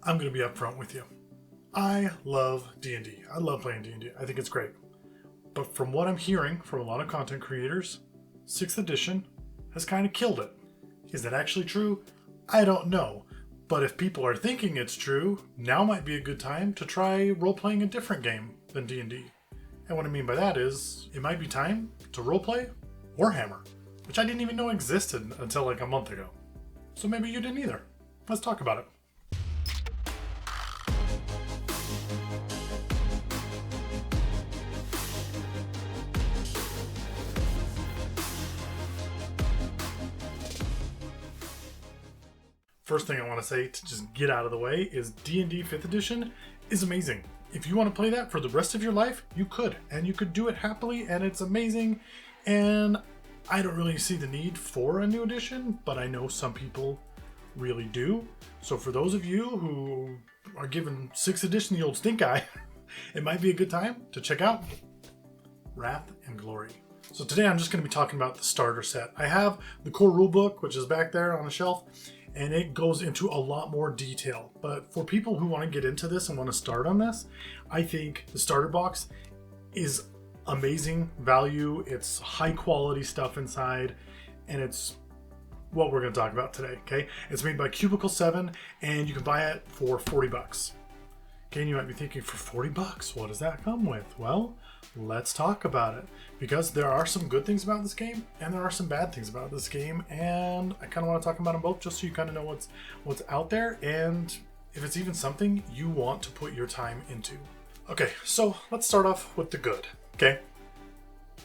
I'm going to be upfront with you. I love D&D. I love playing D&D. I think it's great. But from what I'm hearing from a lot of content creators, 6th edition has kind of killed it. Is that actually true? I don't know. But if people are thinking it's true, now might be a good time to try role-playing a different game than D&D. And what I mean by that is, it might be time to roleplay Warhammer, which I didn't even know existed until like a month ago. So maybe you didn't either. Let's talk about it. First thing I want to say to just get out of the way is D&D 5th edition is amazing. If you want to play that for the rest of your life, you could. And you could do it happily, and it's amazing. And I don't really see the need for a new edition, but I know some people really do. So for those of you who are giving 6th edition the old stink eye, it might be a good time to check out Wrath and Glory. So today I'm just going to be talking about the starter set. I have the core rulebook, which is back there on the shelf, and it goes into a lot more detail. But for people who want to get into this and want to start on this, I think the starter box is amazing value. It's high quality stuff inside, and it's what we're going to talk about today. Okay, it's made by Cubicle 7, and you can buy it for $40. Okay, and you might be thinking, for $40, what does that come with? Well, let's talk about it, because there are some good things about this game and there are some bad things about this game, and I kind of want to talk about them both just so you kind of know what's out there and if it's even something you want to put your time into. Okay, so let's start off with the good. Okay,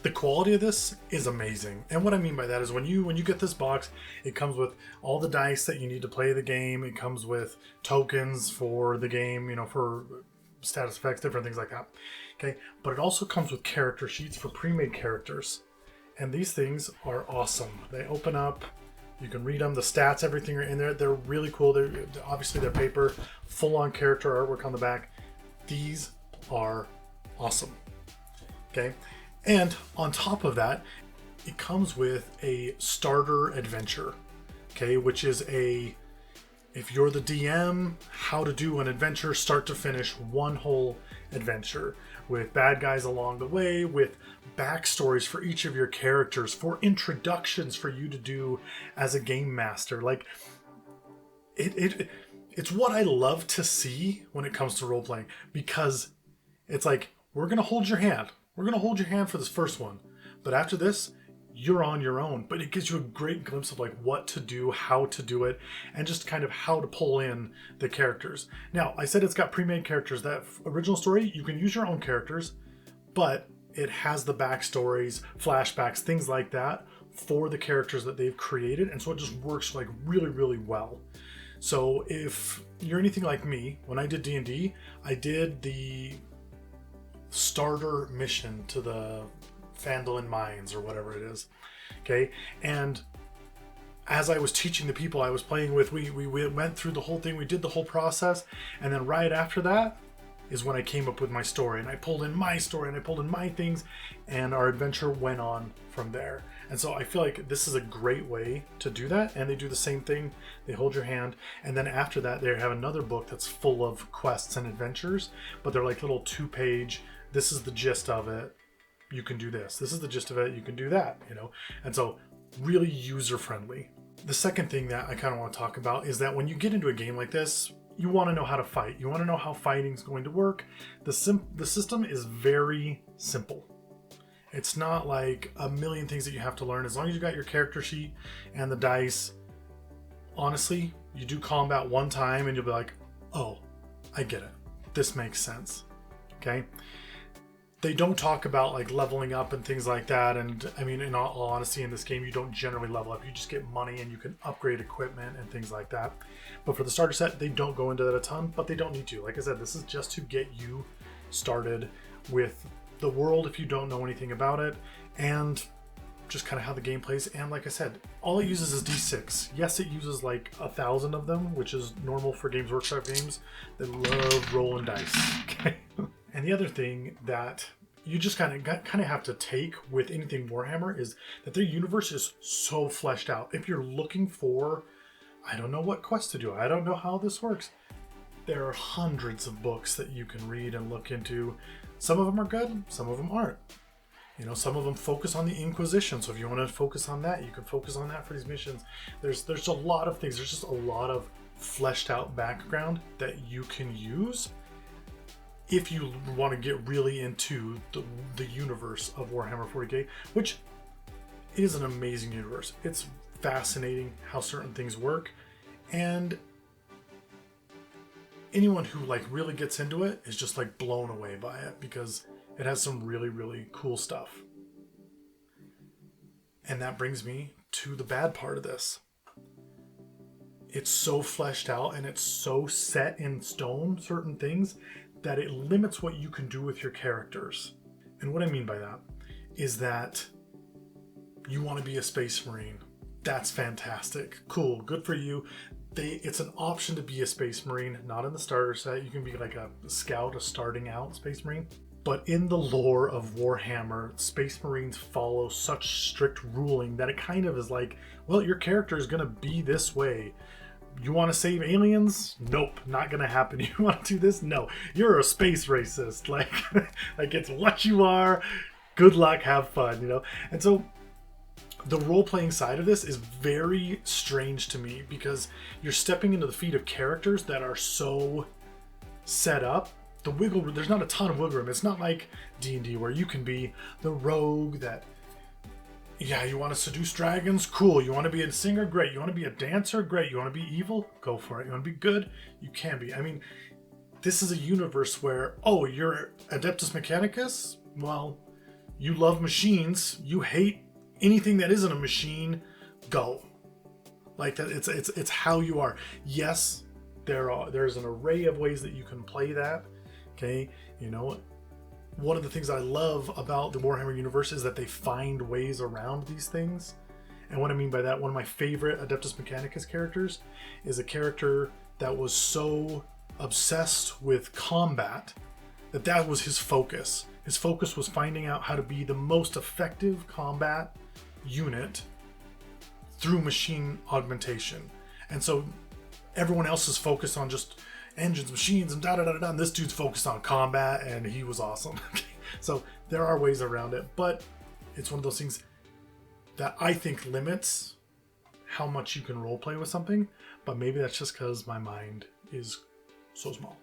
the quality of this is amazing, and what I mean by that is when you get this box, it comes with all the dice that you need to play the game. It comes with tokens for the game, you know, for status effects, different things like that. Okay, but it also comes with character sheets for pre-made characters, and these things are awesome. They open up, you can read them, the stats, everything are in there. They're really cool. They're obviously they're paper, full-on character artwork on the back. These are awesome. Okay, and on top of that, it comes with a starter adventure. Okay, which is if you're the DM, how to do an adventure start to finish, one whole adventure with bad guys along the way, with backstories for each of your characters, for introductions for you to do as a game master. Like it's what I love to see when it comes to role playing, because it's like, we're going to hold your hand. We're going to hold your hand for this first one, but after this, you're on your own. But it gives you a great glimpse of like what to do, how to do it, and just kind of how to pull in the characters. Now, I said it's got pre-made characters. That original story, you can use your own characters, but it has the backstories, flashbacks, things like that for the characters that they've created. And so it just works like really, really well. So if you're anything like me, when I did D&D, I did the starter mission to the Phandalin Mines or whatever it is. Okay, and as I was teaching the people I was playing with, we went through the whole thing, we did the whole process, and then right after that is when I came up with my story, and I pulled in my story and I pulled in my things, and our adventure went on from there. And so I feel like this is a great way to do that, and they do the same thing. They hold your hand, and then after that they have another book that's full of quests and adventures, but they're like little 2-page, this is the gist of it, you can do this. This is the gist of it, you can do that, you know? And so really user friendly. The second thing that I kind of want to talk about is that when you get into a game like this, you want to know how to fight. You want to know how fighting is going to work. The system is very simple. It's not like a million things that you have to learn. As long as you got your character sheet and the dice, honestly, you do combat one time and you'll be like, oh, I get it. This makes sense. Okay? They don't talk about like leveling up and things like that. And I mean, in all honesty, in this game, you don't generally level up. You just get money and you can upgrade equipment and things like that. But for the starter set, they don't go into that a ton, but they don't need to. Like I said, this is just to get you started with the world if you don't know anything about it, and just kind of how the game plays. And like I said, all it uses is D6. Yes, it uses like 1,000 of them, which is normal for Games Workshop games that love rolling dice. Okay. And the other thing that you just kind of have to take with anything Warhammer is that their universe is so fleshed out. If you're looking for, I don't know what quest to do, I don't know how this works, There are hundreds of books that you can read and look into. Some of them are good, some of them aren't. You know, some of them focus on the Inquisition, so if you want to focus on that, you can focus on that for these missions. There's a lot of things. There's just a lot of fleshed out background that you can use if you want to get really into the universe of Warhammer 40k, which is an amazing universe. It's fascinating how certain things work, and anyone who like really gets into it is just like blown away by it because it has some really, really cool stuff. And that brings me to the bad part of this. It's so fleshed out and it's so set in stone, certain things, that it limits what you can do with your characters. And what I mean by that is that you want to be a Space Marine. That's fantastic. Cool. Good for you. It's an option to be a Space Marine, not in the starter set. You can be like a scout, a starting out Space Marine. But in the lore of Warhammer, Space Marines follow such strict ruling that it kind of is like, well, your character is going to be this way. You want to save aliens? Nope, not going to happen. You want to do this? No. You're a space racist. Like it's what you are. Good luck, have fun, you know? And so the role-playing side of this is very strange to me because you're stepping into the feet of characters that are so set up. The wiggle room, there's not a ton of wiggle room. It's not like D&D where you can be the rogue that, yeah, you want to seduce dragons? Cool. You want to be a singer? Great. You want to be a dancer? Great. You want to be evil? Go for it. You want to be good? You can be. I mean, this is a universe where, oh, you're Adeptus Mechanicus? Well, you love machines. You hate anything that isn't a machine. Go. Like that. It's how you are. Yes, there's an array of ways that you can play that. Okay, you know, one of the things I love about the Warhammer universe is that they find ways around these things. And what I mean by that, one of my favorite Adeptus Mechanicus characters is a character that was so obsessed with combat that was his focus. His focus was finding out how to be the most effective combat unit through machine augmentation. And so everyone else is focused on just engines, machines, and da-da-da-da, and this dude's focused on combat, and he was awesome. So there are ways around it, but it's one of those things that I think limits how much you can roleplay with something, but maybe that's just because my mind is so small.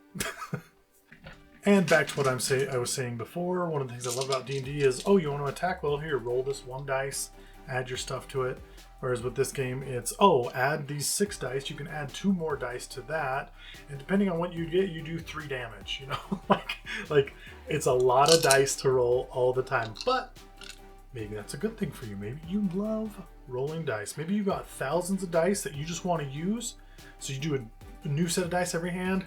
And back to what I was saying before, one of the things I love about D&D is, oh, you want to attack? Well, here, roll this 1 dice, add your stuff to it. Whereas with this game, it's, oh, add these 6 dice. You can add 2 more dice to that. And depending on what you get, you do 3 damage, you know? like it's a lot of dice to roll all the time. But maybe that's a good thing for you. Maybe you love rolling dice. Maybe you got thousands of dice that you just want to use. So you do a new set of dice every hand.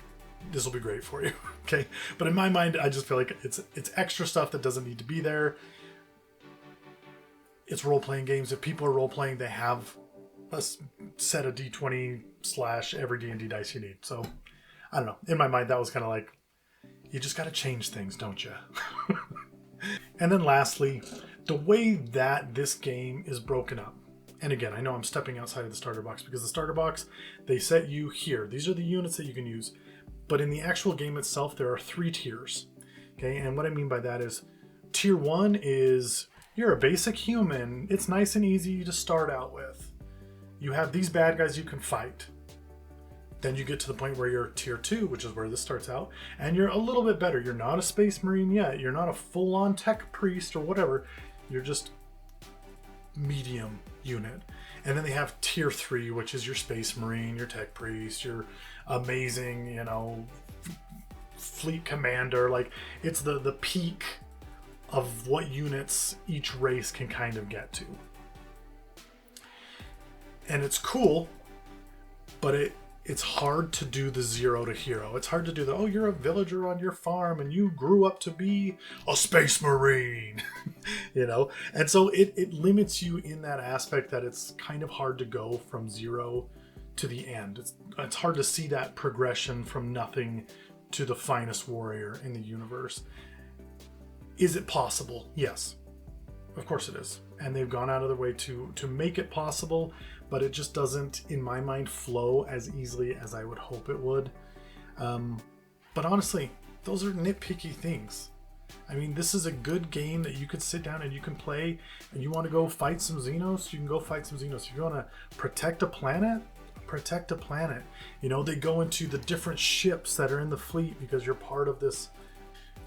This will be great for you, okay? But in my mind, I just feel like it's extra stuff that doesn't need to be there. It's role-playing games. If people are role-playing, they have a set of D20 / every D&D dice you need. So, I don't know. In my mind, that was kind of like, you just got to change things, don't you? And then lastly, the way that this game is broken up. And again, I know I'm stepping outside of the starter box because the starter box, they set you here. These are the units that you can use. But in the actual game itself, there are 3 tiers. Okay, and what I mean by that is, tier 1 is, you're a basic human. It's nice and easy to start out with. You have these bad guys you can fight. Then you get to the point where you're tier 2, which is where this starts out, and you're a little bit better. You're not a Space Marine yet. You're not a full-on tech priest or whatever. You're just medium unit. And then they have tier 3, which is your Space Marine, your tech priest, your amazing, you know, fleet commander. Like, it's the peak of what units each race can kind of get to. And it's cool, but it's hard to do the 0 to hero. It's hard to do oh, you're a villager on your farm and you grew up to be a Space Marine, you know? And so it limits you in that aspect that it's kind of hard to go from 0 to the end. It's hard to see that progression from nothing to the finest warrior in the universe. Is it possible? Yes, of course it is. And they've gone out of their way to make it possible, but it just doesn't, in my mind, flow as easily as I would hope it would. But honestly, those are nitpicky things. I mean, this is a good game that you could sit down and you can play, and you want to go fight some Xenos, you can go fight some Xenos. If you want to protect a planet, protect a planet. You know, they go into the different ships that are in the fleet because you're part of this.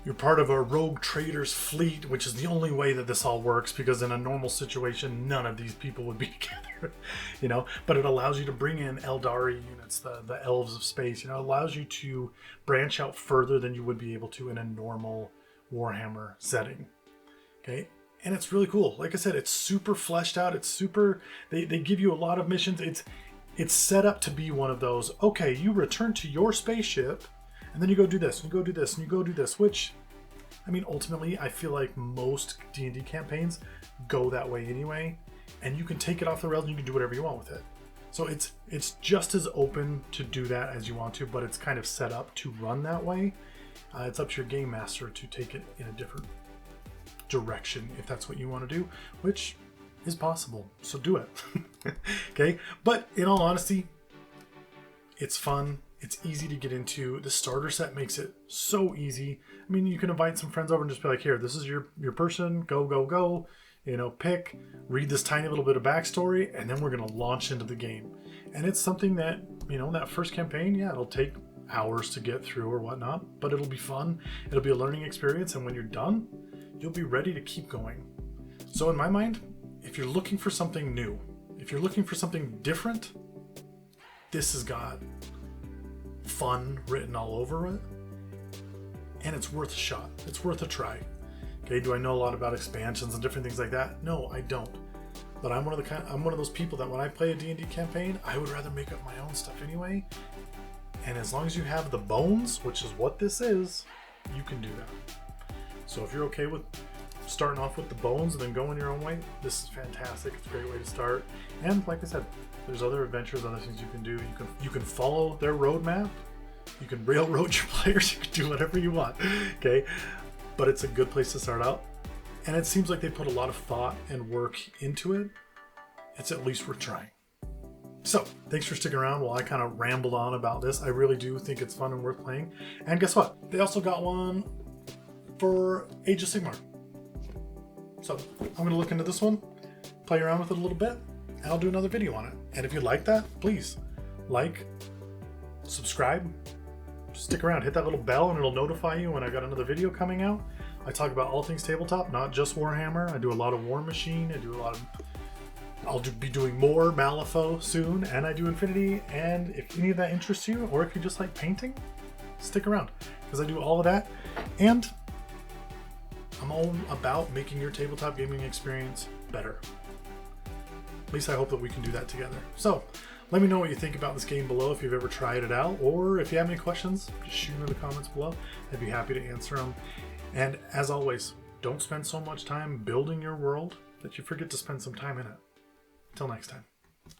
You're part of a rogue trader's fleet, which is the only way that this all works, because in a normal situation, none of these people would be together, you know, but it allows you to bring in Eldari units, the elves of space, you know, it allows you to branch out further than you would be able to in a normal Warhammer setting. Okay. And it's really cool. Like I said, it's super fleshed out. It's super, they give you a lot of missions. It's set up to be one of those, okay, you return to your spaceship and then you go do this, and you go do this, and you go do this, which, I mean, ultimately, I feel like most D&D campaigns go that way anyway, and you can take it off the rails and you can do whatever you want with it. So it's just as open to do that as you want to, but it's kind of set up to run that way. It's up to your game master to take it in a different direction if that's what you want to do, which is possible. So do it. Okay? But in all honesty, it's fun. It's easy to get into. The starter set makes it so easy. I mean, you can invite some friends over and just be like, here, this is your person. Go, go, go. You know, pick, read this tiny little bit of backstory, and then we're going to launch into the game. And it's something that, you know, that first campaign, yeah, it'll take hours to get through or whatnot, but it'll be fun. It'll be a learning experience. And when you're done, you'll be ready to keep going. So in my mind, if you're looking for something new, if you're looking for something different, this has got fun written all over it, and it's worth a shot. It's worth a try. Okay, do I know a lot about expansions and different things like that? No, I don't. But I'm one of those people that when I play a D&D campaign, I would rather make up my own stuff anyway. And as long as you have the bones, which is what this is, you can do that. So if you're okay with starting off with the bones and then going your own way, this is fantastic. It's a great way to start. And like I said, there's other adventures, other things you can do. You can follow their roadmap. You can railroad your players. You can do whatever you want. Okay, but it's a good place to start out. And it seems like they put a lot of thought and work into it. It's at least worth trying. So thanks for sticking around while I kind of rambled on about this. I really do think it's fun and worth playing. And guess what? They also got one for Age of Sigmar. So I'm going to look into this one, play around with it a little bit, and I'll do another video on it. And if you like that, please like, subscribe, stick around, hit that little bell and it'll notify you when I got another video coming out. I talk about all things tabletop, not just Warhammer. I do a lot of Warmachine. I'll be doing more Malifaux soon, and I do Infinity. And if any of that interests you, or if you just like painting, stick around because I do all of that. And I'm all about making your tabletop gaming experience better. At least I hope that we can do that together. So let me know what you think about this game below, if you've ever tried it out, or if you have any questions, just shoot them in the comments below. I'd be happy to answer them. And as always, don't spend so much time building your world that you forget to spend some time in it. Until next time.